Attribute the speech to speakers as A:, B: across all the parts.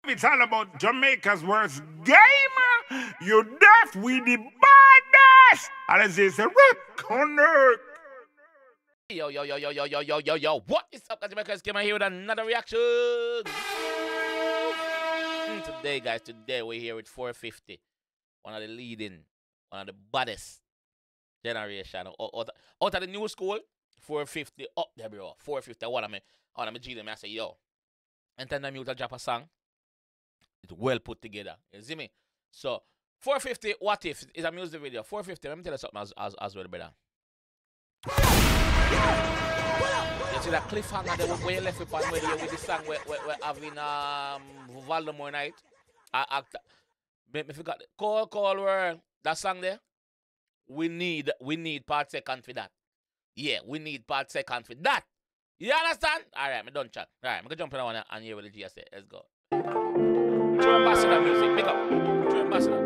A: It's all about Jamaica's worst gamer. You deaf, we the baddest. And as they say, connect.
B: Yo. What is up, guys? JAMAICA'S came here with another reaction. Today, guys, we're here with 450. One of the baddest generation. Out of the new school, 450 up there, bro. 450. One of me G them. I say, yo. And then I drop a song. It's well put together. You see me? So, 450, what if? It's a music video. 450, let me tell you something as well, brother. You see that cliffhanger there where you left it on with the song we're having Voldemort night? I forgot. Call word. That song there? We need part second for that. Yeah, we need part second for that. You understand? Alright, me done chat. Alright, I'm gonna jump in on and hear what the G say. Let's go. True ambassador music, pick up. True ambassador.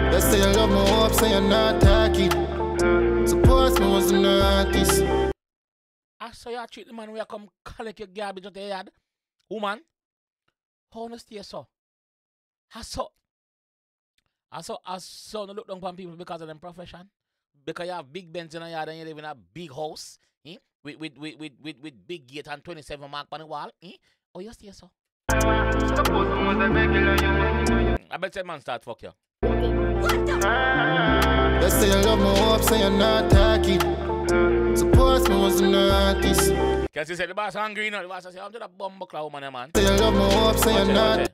C: They say you love me up, say you're not tacky. Suppose me wasn't an artist.
B: I saw you treat the man where you come collect your garbage out of your yard. Woman, how you stay so? I saw no look down upon people because of them profession. Because you have big Benz in a yard and you live in a big house. With big gate and 27 mark on the wall. Oh, you stay so? I bet that man start fuck you.
C: They say you love me up, say you're not tacky. Suppose me wasn't an artist.
B: Because you say the boss hungry, you know. The boss say, I'm just a bumbuckler woman, man.
C: Say you love me up, say you're not.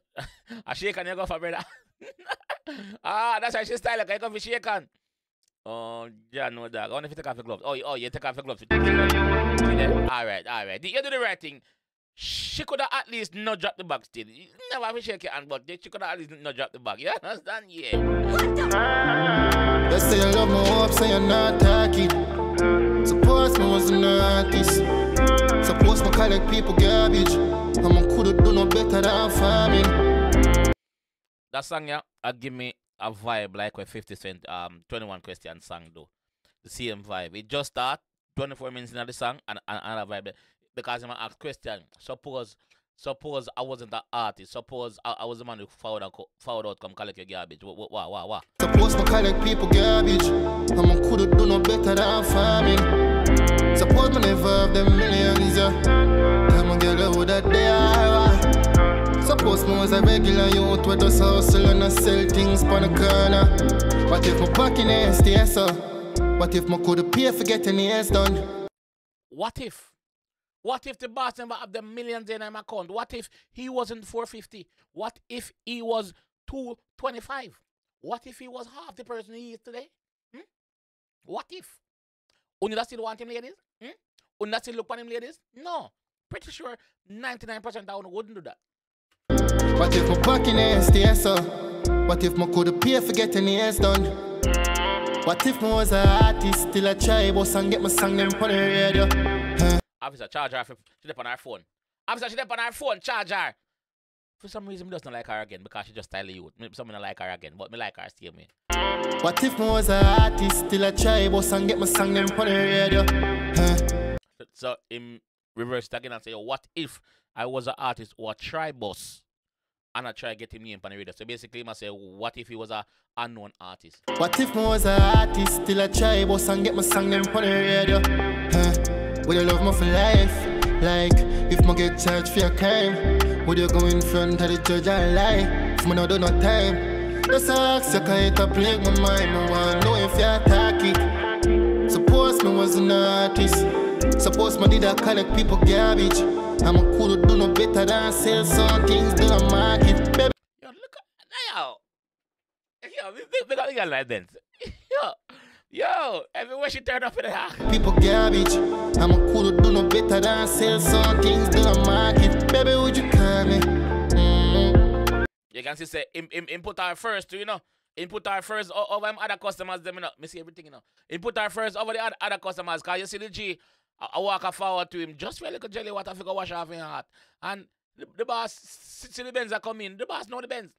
B: A shake and you go for brother. That's why she style like I go for shaking. Oh, yeah, no dog. I wonder if you take off your gloves. Oh, you take off your gloves. Alright. You do the right thing. She could have at least not dropped the bag still. You never have to shake your hand, but she could have at least not dropped the bag. You understand? Yeah.
C: They say you love me up, say you're not tacky. Suppose me wasn't an artist. Suppose me collect people garbage. And I could've done no better than farming.
B: That song, yeah, give me a vibe like where 50 Cent 21 Questions song do. The same vibe. It just start 24 minutes into the song and another vibe. Because I'm ask question. Suppose I wasn't an artist. Suppose I was the man who found out come collect your garbage. What?
C: Suppose me collect people garbage. And I could've done no better than farming. Suppose me never have them millions, yeah. Tell my girl who that they are. Suppose me was a regular youth with us hustle and I sell things on the corner. What if my pocket ain't stay so? What if me could've paid for getting nails done?
B: What if? What if the boss never have the millions in his account? What if he wasn't 450? What if he was 225? What if he was half the person he is today? What if? Only that still want him, ladies? Only that still look on him, ladies? No. Pretty sure 99% of them wouldn't do that.
C: What if my pocket ain't stay so? What if me could've paid for getting nails done? What if me was an artist, still a try boss and get my song them on the radio?
B: Officer, charge her. She up on her phone. Officer, she up on her phone. Charge her. For some reason, me doesn't like her again because she just style you. Some don't like her again, but me like her still, me.
C: What if me was an artist, still a try boss and get my song them on the radio?
B: So, in reverse it again and say, what if I was an artist or a try boss and I try to get him name on the radio? So basically, I say, what if he was an unknown artist?
C: What if me was an artist, still a try boss and get my song them on the radio? Would you love me for life? Like, if me get charged for a crime, would you go in front of the judge and lie? If me not do no time, just ask you, can it plague my mind? I want to know if you're tacky. Suppose me wasn't an artist. Suppose me did a collect people garbage. And I could've do no better than sell some things to the market. Baby.
B: Yo, look at we got like that. Yo, everywhere she turned up in the house.
C: People garbage. And I could've do no better than sell some things to the market. Baby, would you call me?
B: You can see say input her first, you know. Input her first over them other customers, them, you know. Me see everything, you know. Input her first over the other customers, because you see the G, I walk forward to him, just for a little jelly water, I figure wash off in your heart. And the boss, see the Benz are coming, the boss know the Benz.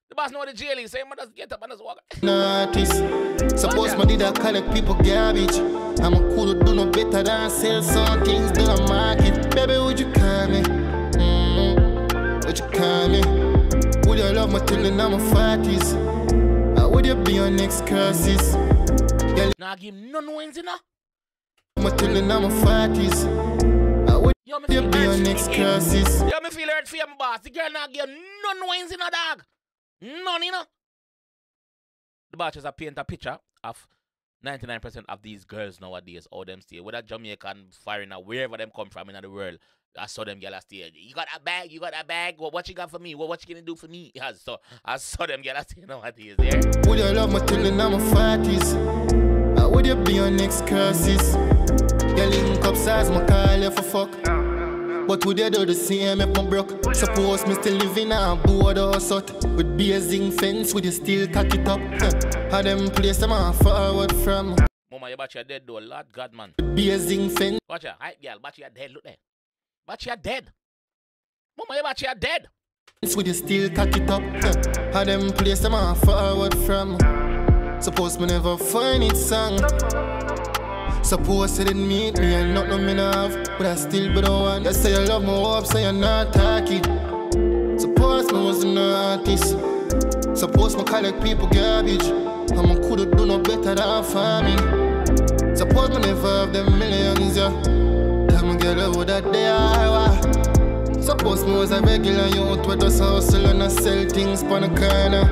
B: The boss know the jail is, so he must get up and just walk.
C: Artist. Suppose me did I collect people garbage. I'm a cool do no better than sell some things to the market. Baby, would you call me? Would you call me? Would you love me till I'm a 40s? Or would you be your next crisis?
B: Nah, give him no wins, you know?
C: Me till I'm a 40s. Or would you be your next crisis?
B: Yo, me feel hurt for him, boss. The girl not give no wins, you know, dog. None, you know? The boss just paint a picture of 99% of these girls nowadays, all them stay. Whether Jamaican, foreigner, wherever them come from in the world, I saw them girls stay. You got a bag, you got a bag. What you got for me? What you gonna do for me? Yeah, so I saw them girls stay nowadays there.
C: Would you love me till I'm a 40s? Or would you be your next crisis? You link up size, my call you for fuck. But would you do the same if I'm broke? Suppose me still living a board or sort. With be a zinc fence, would you still cock it up? How them place them on forward from?
B: Mama, you bet you dead though, Lord God, man.
C: With be a zinc fence.
B: Watch ya, hype girl, bet you dead, look there. Bet you dead. Mama, you bet you dead.
C: Would you still cock it up? How them place them on forward from? Suppose me never find it song. Suppose you didn't meet me and nothing me have, but I still be the one. You say you love me up, so you're not talking. Suppose me wasn't an artist. Suppose me collect people garbage. And me coulda do no better than farming. Suppose me never have them millions, yeah. Tell me girl what that they are. Suppose me was a regular youth with us hustle and I sell things on the corner.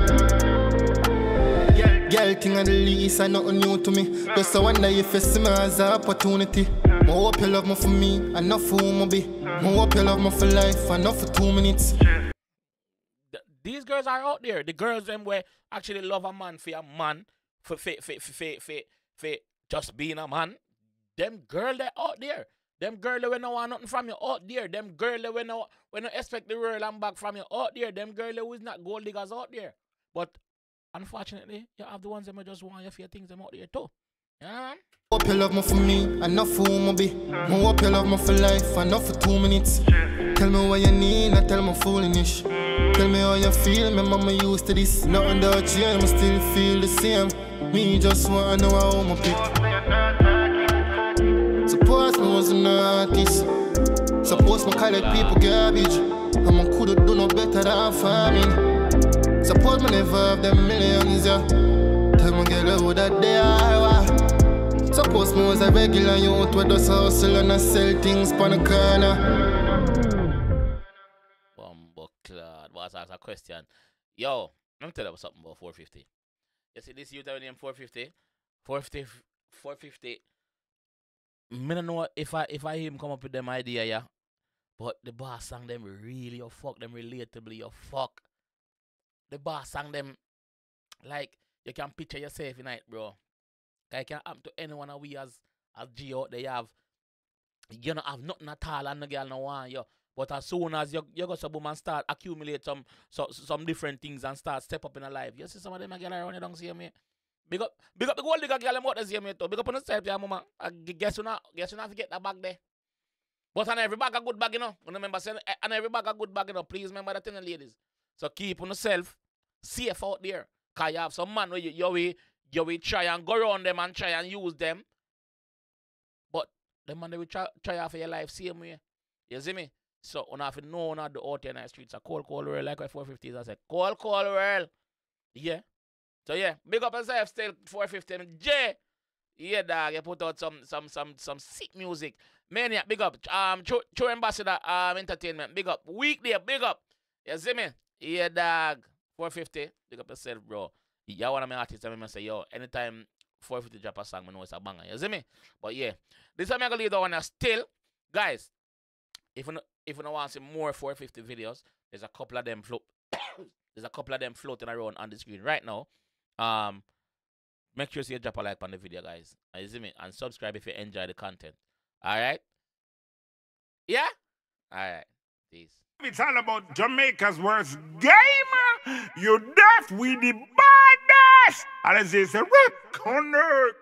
C: Girl thing at the least, I nothing new to me. Just I wonder if you see me as an opportunity. I hope you love me for me, enough for who me be. I hope you love me for life, enough for 2 minutes.
B: These girls are out there. The girls them where actually love a man for for just being a man. Them girl they out there. Them girl they no want nothing from you out there. Them girl they no expect the world and back from you out there. Them girl they who is not gold diggers out there. But unfortunately, you have the ones that just want you for your things them out there too. Yeah.
C: Hope you love me for me, enough for who me be. I hope you love me for life, enough for 2 minutes. Tell me what you need, not tell me foolish. Tell me how you feel, my mama used to this. Nothing that change, I still feel the same. Me just wanna know how me pick. Suppose me wasn't an artist. Suppose me collect people garbage. And me coulda do no better than farming. Suppose me never have them millions, yeah. Tell me girl what that they are. Suppose me was a regular youth with us hustle and I sell things on the corner.
B: Bumbleclad, boss ask a question. Yo, let me tell you something about 450. You see this youth name 450? 450. I don't know if I hear him come up with them idea, yeah. But the boss sang them really, you fuck them relatably, you fuck. The boss sang them like you can picture yourself in it, bro. It can happen to anyone of we as G out there. You don't have nothing at all and the girl no want you. But as soon as you go to boom and start accumulate some different things and start step up in a life, you see some of them girl around you don't see me. Big up the gold digger girl out there see me too. Big up on yourself, yeah, mama. Guess you not forget that bag there. But on every bag a good bag, you know. Remember saying on every bag a good bag, you know. Please remember that thing, ladies. So keep on yourself safe out there. Cause you have some man where you will try and go around them and try and use them. But the man they will try out for your life same way. You see me? So on have to know on the out here in the streets a cold world like what 450 is. I said cold world. Yeah. So yeah, big up yourself still 450 J. Yeah, dog, you put out some sick music. Maniac, big up. True Ambassador Entertainment, big up. Weekday, big up. You see me? Yeah, dog. 450, big up yourself, bro. You one of my artists, I say, yo, anytime 450 drop a song, I know it's a banger. You see me? But yeah, this time I'm gonna leave that one still. Guys, if you don't want to see more 450 videos, there's a couple of them floating around on the screen right now. Make sure you drop a like on the video, guys. You see me? And subscribe if you enjoy the content. Alright? Yeah? Alright. Peace.
A: It's all about Jamaica's worst game. You deaf with the baddest. And it's a record.